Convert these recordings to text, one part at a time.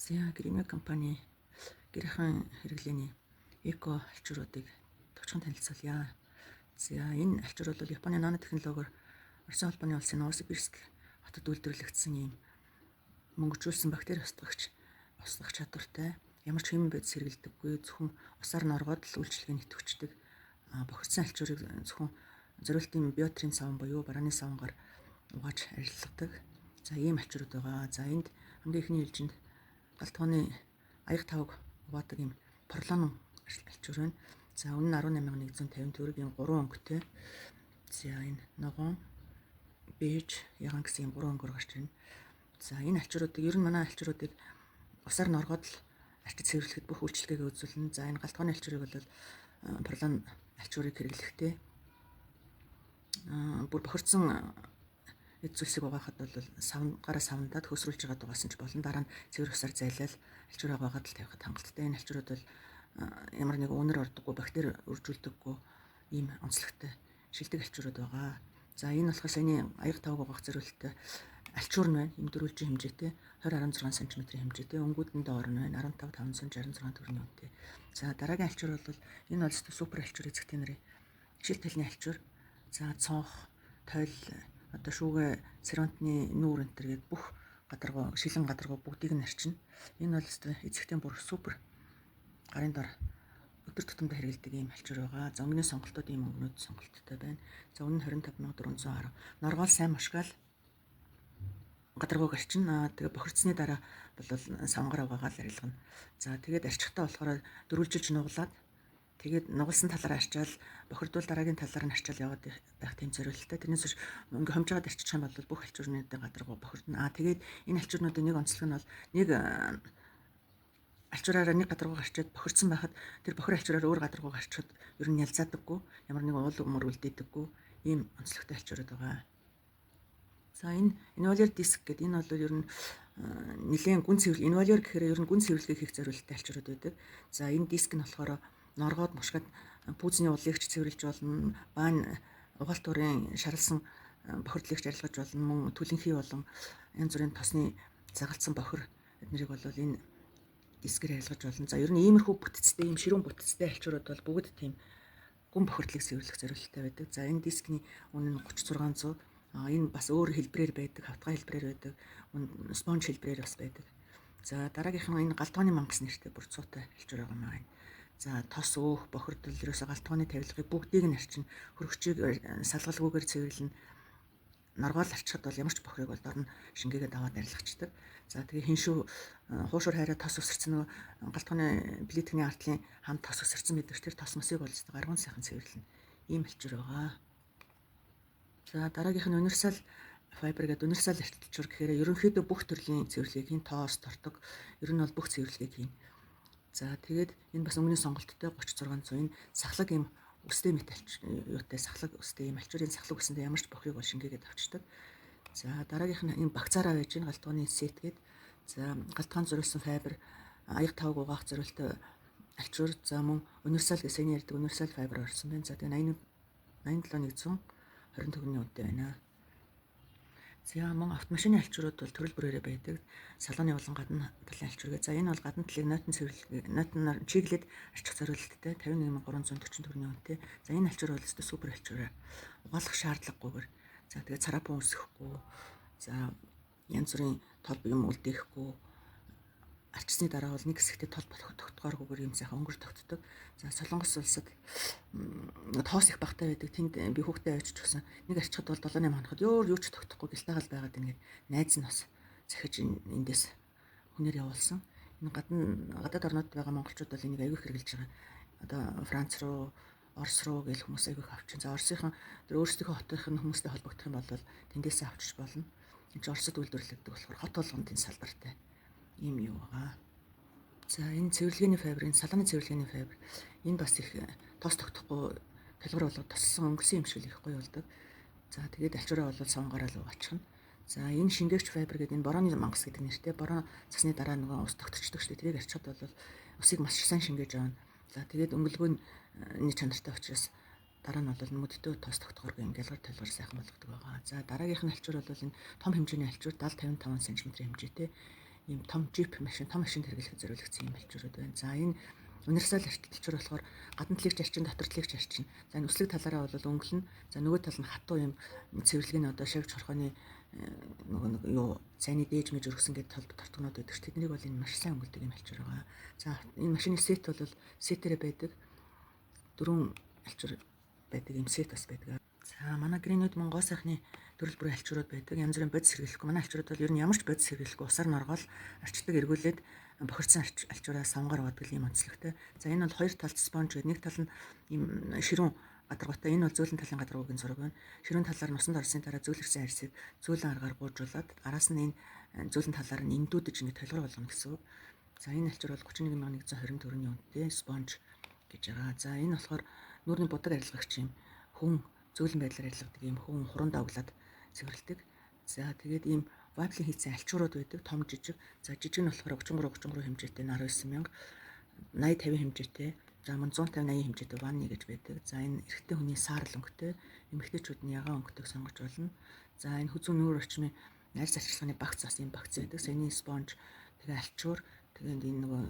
За гэрийн компани гэрийн хэрэглээний эко алчууруудыг товчхон танилцуулъя. За энэ алчуур бол Японы нано технологиор Оросын холбооны улсын Новосибирск хотод үйлдвэрлэгдсэн юм мөнгөжүүлсэн бактери устгагч чадвартай ямар ч хэмээн байд сэргэлдэггүй зөвхөн усаар норгоод л үйлчилгээний идэвхждэг бохирдсан алчуурыг зөвхөн зориултын биотрин савн буюу барааны савнгаар угааж арилгадаг. За ийм алчуурууд байгаа. За энд хамгийн ихний ээлжинд галт тооны аяг тавг уваадаг юм порлон алчуур байна. За үнэ нь 18,150 төгрөг юм 3 өнгөтэй. За энэ ногоон бэж ягаан гэсэн юм 3 өнгөөр гарч ирнэ. За энэ алчууруудыг ер нь манай алчууруудыг усаар норгоод л арчиж цэвэрлэхэд бүх үйлчилгээгээ үзүүлнэ. За энэ галт тооны алчуурыг бол порлон алчуурыг хэрэглэхдээ бүр бохирдсан эд зүйлсийг угаахад бол савнаараа савндаад хөсрүүлж байгаа дугаасан ч болон дараа нь цэвэр усаар зайлал алчуураа угаагаад л тавихад хангалттай. Энэ алчуурууд бол ямар нэг үнэр ордоггүй бактери үржүүлдэггүй ийм онцлогтой шилдэг алчуурууд байгаа. За энэ болохоор саяны аяг тавг угаах зориулттай алчуур нь байна. Им дөрвөлжин хэмжээтэй 20-16 см хэмжээтэй өнгүүд нь доор нь байна. 15,566 төгрөгийн үнэтэй. За дараагийн алчуур бол энэ бол супер алчуур эзэгтэй нарын шил талны алчуур. За цонх, тойл, одоо шүүгээ сервантны нүүр энтер гээд бүх гадаргуу шилэн гадаргуу бүгдийг нь арчина. Энэ бол эзэгтэй бүр супер гарын дор өдөр тутамдаа хэрэглэдэг ийм алчуур байгаа. За өнгөний сонголтууд ийм өнгөнүүд сонголттой байна. За үнэ нь 25,410. Норгоол сайн мушгаал гадаргууг арчина. Тэгээ бохирдсны дараа бол савнгараа угаагаад арилгана. За тэгээд арчихтаа болохоор дөрвөлжилж нуглаад тэгээд нугалсан талаараа арчаал бохирдвол дараагийн талаар нь арчаал яваад байх тийм зориулттай. Тэрнээс биш ингээ хомжоод арчих юм бол бүх алчуурнуудын гадаргуу бохирдно. Тэгээд энэ алчуурнуудын нэг онцлог нь бол нэг алчуураараа нэг гадаргуу гарчаад бохирдсан байхад тэр бохир алчуураар өөр гадаргуу гарчаад ер нь ялзаадаггүй, ямар нэг уул өмөр үлдээдэггүй ийм онцлогтой алчуурууд байгаа. За энэ инвалер диск гэдэг энэ бол ер нь нэлээд гүн цэвэрлэг инвалер гэхээр ер нь гүн цэвэрлэгийг хийх зориулттай алчуурууд байдаг. За энэ диск нь болохоор норгоод мушгаад пүүзний уулыг ч цэвэрлж болно. Баан угаалт урын шаралсан бохирдлыг ч арилгаж болно. Мөн түлэнхий болон янз бүрийн тосны загалцсан бохир эднэрийг бол энэ дискээр арилгаж болно. За ер нь иймэрхүү бүтцтэй ийм ширүүн бүтцтэй алчуурууд бол бүгд тийм гүн бохирдлыг цэвэрлэх зорилттой байдаг. За энэ дискний үнэ нь 3600. Энэ бас өөр хэлбэрээр байдаг, хавтгай хэлбэрээр байдаг, спонж хэлбэрээр бас байдаг. За дараагийнх нь энэ галтгооны мангас нэртэй бүр цуутай алчуур байгаа юм аа. За тос өөх, бохирдол ерөөсө галтгооны тавилгыг бүгдийг нь арчина. Хөрөгчийг салгалгүйгээр цэвэрлэн норгоол арчихад бол ямар ч бохирыг бол дор нь шингээгээд аваад арилгачдаг. За тэгээ хиншүү хуушур хайраа тос өсөрцөн нөгөө галтгооны плитикний артлын хамт тос өсөрцөн байдаг. Тэр тос мосыг бол гаргуун сайхан цэвэрлэнэ. Ийм алчуур байгаа. За дараагийнх нь универсал файбер гэдэг универсал алчуур гэхээр ерөнхийдөө бүх төрлийн цэвэрлэгийг хийн, тоос, тортог ер нь бол бүх цэвэрлэгийг хийн. За тэгээд энэ бас өнгөний сонголттой 3600 энэ сахлаг юм өстэй мэт юутай сахлаг өстэй юм алчуурын сахлаг өсөндөө ямар ч бохирыг бол шингээгээд авчдаг. За дараагийнх нь энэ багцаараа байж гин галтгооны сет гээд за галтгаан зориулсан файбер аяг тавг угаах зорилттой алчуур. За мөн универсал гэсэн ярьдаг универсал файбер орсон байна. За тэгээд 87,120 төгрөгийн үнэтэй байна. За мөн автомашины алчуурууд бол төрөл бүрээрээ байдаг. Салууны болон гадна талын алчуургээ. За энэ бол гадна талыг нойтон чиглээд арчих зорилттой 51,340 төгрөгийн үнэтэй. За энэ алчуур бол супер алчуур. Угаалах шаардлагагүйгээр. За тэгээд царапан үсэхгүй. За янз бүрийн тол юм үлдээхгүй. Арчсны дараа бол нэг хэсэгтээ тол тогтгооргүйгээр юм сайхан өнгөр тогтдог. За Солонгос улсад тоос их багтаа байдаг. Тэнд би хүүхдээ авчиж өгсөн. Нэг арчхад бол 7-8 хоногт юу ч тогтохгүй гэлтаагаал байгаад ингээд найз нь бас захиж эндээс хүнээр явуулсан. Энэ гадаад орнууд байгаа монголчууд бол энийг аягүй хэрэгжилж байгаа. Одоо Франц руу, Орос руу гэл хүмүүс аягүй авчин. За Оросынхан тэр өөрсдийнхөө хотынхын хүмүүстэй холбогдох юм бол тэндээсээ авчиж болно. Энд чинь Оросд үйлдвэрлэгдэх болохоор хот болгонд энэ салбартай ийм юу байгаа. За энэ цэвэрлэгээний файбер, энэ салааны цэвэрлэгээний файбер энэ бас их тос тогтохгүй талбар болгоод тоссон өнгөрсөн юм шиг л их гоё болдог. За тэгээд алчуураа бол савнгараа л угаачихна. За энэ шингээгч файбер гэдэг энэ борооны мангас гэдэг нэртэй бороо цасны дараа нөгөө ус тогтчихдог шүү дээ. Тэрийг арчхад бол усыг маш сайн шингээж авна. За тэгээд өнгөлгөөний чанартай учраас дараа нь бол мөддөө тос тогтохоргүй юм гялгар талгар сайхан болгодог байгаа. За дараагийнх нь алчуур бол энэ том хэмжээний алчуур 70-55 см хэмжээтэй. ийм том жип машин, том машинд хэрэглэхэд зориулагдсан юм элчүүрүүд байна. За энэ универсал элчүүр болохоор гадна талыг арчин, дотор талыг арчин. За энэ үслэг талаараа бол өнгөлн. За нөгөө тал нь хатуу юм цэвэрлэгийн одоо шавж хорхооны нөгөө юу цайны дээж мэж өргсөн гэдэг толб тортгонууд байдаг ш. Тэднийг бол энэ маш сайн өнгөлдөг юм элчүүр байгаа. За энэ машины сет бол сетэрэ байдаг. 4 элчүүр байдаг, юм сет бас байдаг. За манай гринүүд Монгол сайхны төрөл бүрийн элчүүрүүд байдаг. Янз бүрийн бодис хэрэглэхгүй. Манай элчүүрүүд бол ер нь ямар ч бодис хэрэглэхгүй усаар норгоол арчдаг эргүүлээд бохирдсан элчүүрээ самгаар авдаг юм онцлогтой. За энэ бол хоёр талд спонж гэдэг. Нэг тал нь ийм ширүүн гадаргуутай. Энэ бол зөөлөн талын гадаргуугийн зураг байна. Ширүүн талаар нусанд орсны дараа зөөлөрсөн арьсыг зөөлөн аргаар гуйжуулаад араас нь энэ зөөлөн талаар нь эндүүдэж ингэ толгор болгоно гэсэн үг. За энэ элчүүр бол 31120 төгрөгийн үнэтэй спонж гэж байгаа. За энэ болохоор нүүрний будаг арилгагч юм хүн зөөлөн байдлаар арилгадаг юм хүн хуруундаа углаад цэвэрлэдэг. За тэгээд ийм вайплийн хийцэн альчуурууд байдаг, том жижиг. За жижиг нь болохоор 33 хэмжээтэй 19000, 80 50 хэмжээтэй, за мөн 150 80 хэмжээтэй ванны гэж байдаг. За энэ эрэгтэй хүний саарл өнгөтэй, эмэгтэйчүүд нь ягаан өнгөтэйг сонгож болно. За энэ хүзүүн нүүр орчмын арьс арчилгааны багц бас юм багц байдаг. Саяны спонж, тэгээ альчуур, тэгээд энэ нөгөө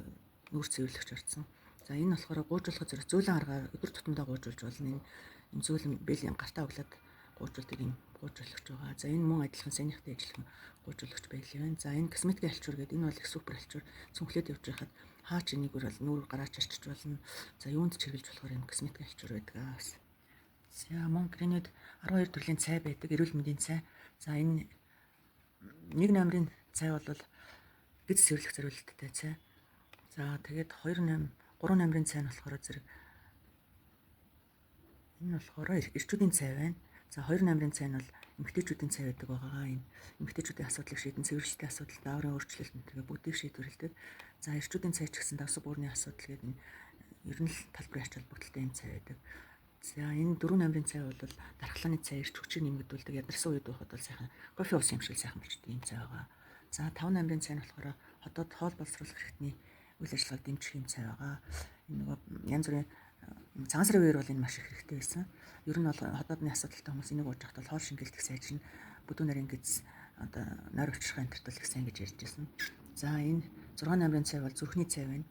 нүүр цэвэрлэгч орсон. За энэ болохоор гуйжуулах зэрэг зөөлөн аргаар өдөр тутамдаа гуйжуулж болно. Энэ зөөлөн бэлийн гартаа углаад гуйжуулдаг юм гуйжуулагч байгаа. За энэ мөн адилхан санийхтай ажиллах гуйжуулагч байлаа. За энэ косметик альчуур гэдэг энэ бол их супер альчуур. Цүнхлээд явж байхад хаач энийгээр бол нүүр гараач арчиж болно. За юунд ч хэрэглэж болохоор энэ косметик альчуур байдаг аа. За мөн гринүүд 12 төрлийн цай байдаг, эрүүл мэндийн цай. За энэ 1 номерын цай бол гиз цэвэрлэх зориулалттай цай. За тэгээд 3 номерын цай нь болохоор зэрэг энэ болохоор эрчүүдийн цай байна. За 2 номерын цай нь бол эмэгтэйчүүдийн цай байдаг байгаа. Энэ эмэгтэйчүүдийн асуудлыг шийдэн, цэвэрлэгчдийн асуудал, дааврын өөрчлөлт тэгээ бүгдийг шийдвэрлэдэг. За эрчүүдийн цай ч гэсэн давсаг буурны асуудал гэдэг нь ер нь л талбарын ач холбогдолтой юм цай байдаг. За энэ 4 номерын цай бол дархлааны цай, эрч хүчийг нэмэгдүүлдэг, ядарсан үед байхад бол сайхан кофе ус юм шиг сайхан болчтой юм цай байгаа. За 5 номерын цай нь болохоор хотод хоол боловсруулах хэрэгтний үйл ажиллагааг дэмжих юм цай байгаа. Энэ нөгөө янз бүрийн цагаан сарын үеэр бол энэ маш их хэрэгтэй байсан. Ер нь бол хотоодны асуудалтай хүмүүс энийг ууж байхад бол хоол шингэлтэх сайжрна, бүдүүн нарийн гиз одоо нойр өчрөх амтарт бол их сайн гэж ярьж байсан. За энэ 6 номерын цай бол зүрхний цай байна.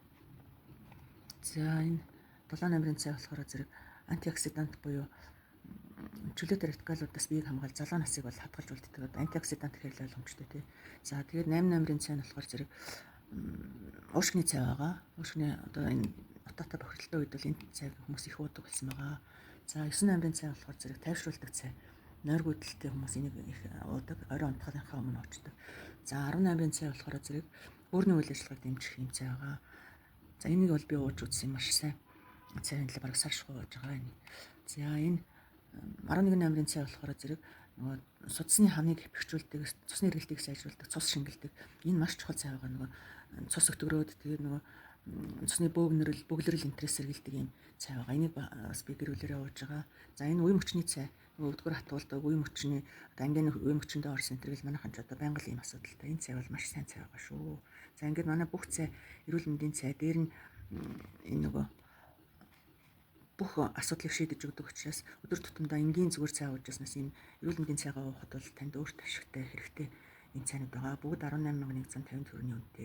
За энэ 7 номерын цай болохоор зэрэг антиоксидант буюу чөлөөт радикалуудаас биеийг хамгаалж залуу насыг бол хадгалж үлддэг антиоксидант гэхэл ойлгомжтой тий. За тэгээд 8 номерын цай нь болохоор зэрэг уушгины цай байгаа. Уушгины одоо энэ утаатай бохирдолтой үед бол энэ цайг хүмүүс их уудаг болсон байгаа. За 9 номерын цай болохоор зэрэг тайвшруулдаг цай. Нойр гүйдэлтэй хүмүүс энийг их уудаг, орой унтахынхаа өмнө уучдаг. За 10 номерын цай болохоор зэрэг өөрийн үйл ажиллагааг дэмжих юм цай байгаа. За энийг бол би ууж үзсэн маш сайн. Цайны л бараг сар шгуу ууж байгаа энэ. За энэ 11 номерын цай болохоор зэрэг нөгөө судасны хамныг хэвчүүлдэг, цусны эргэлтийг сайжруулдаг, цус шингэлдэг. Энэ маш чухал цай байгаа. Нөгөө цус өгтгөрөөд тэгээд нөгөө цусны бөглөрөл интерес сэргэлдэг юм цай байгаа. Энийг бас би гэрүүлээрээ ууж байгаа. За энэ үе мөчний цай. Нөгөө өдгөр хатуулдаг үе мөчний одоо ангийн үе мөчөндөө орсон энэ гэл манайхан ч одоо байнга л ийм асуудалтай. Энэ цай бол маш сайн цай байгаа шүү. За ингээд манай бүх цай эрүүл мэндийн цай дээр нь энэ нөгөө бүх асуудлыг шийдэж өгдөг учраас өдөр тутамдаа энгийн зүгээр цай ууж яснаас ийм эрүүл мэндийн цайгаа уухад бол танд өөрт ашигтай хэрэгтэй энэ цайнууд байгаа. Бүгд 18150 төгрөгийн үнэтэй.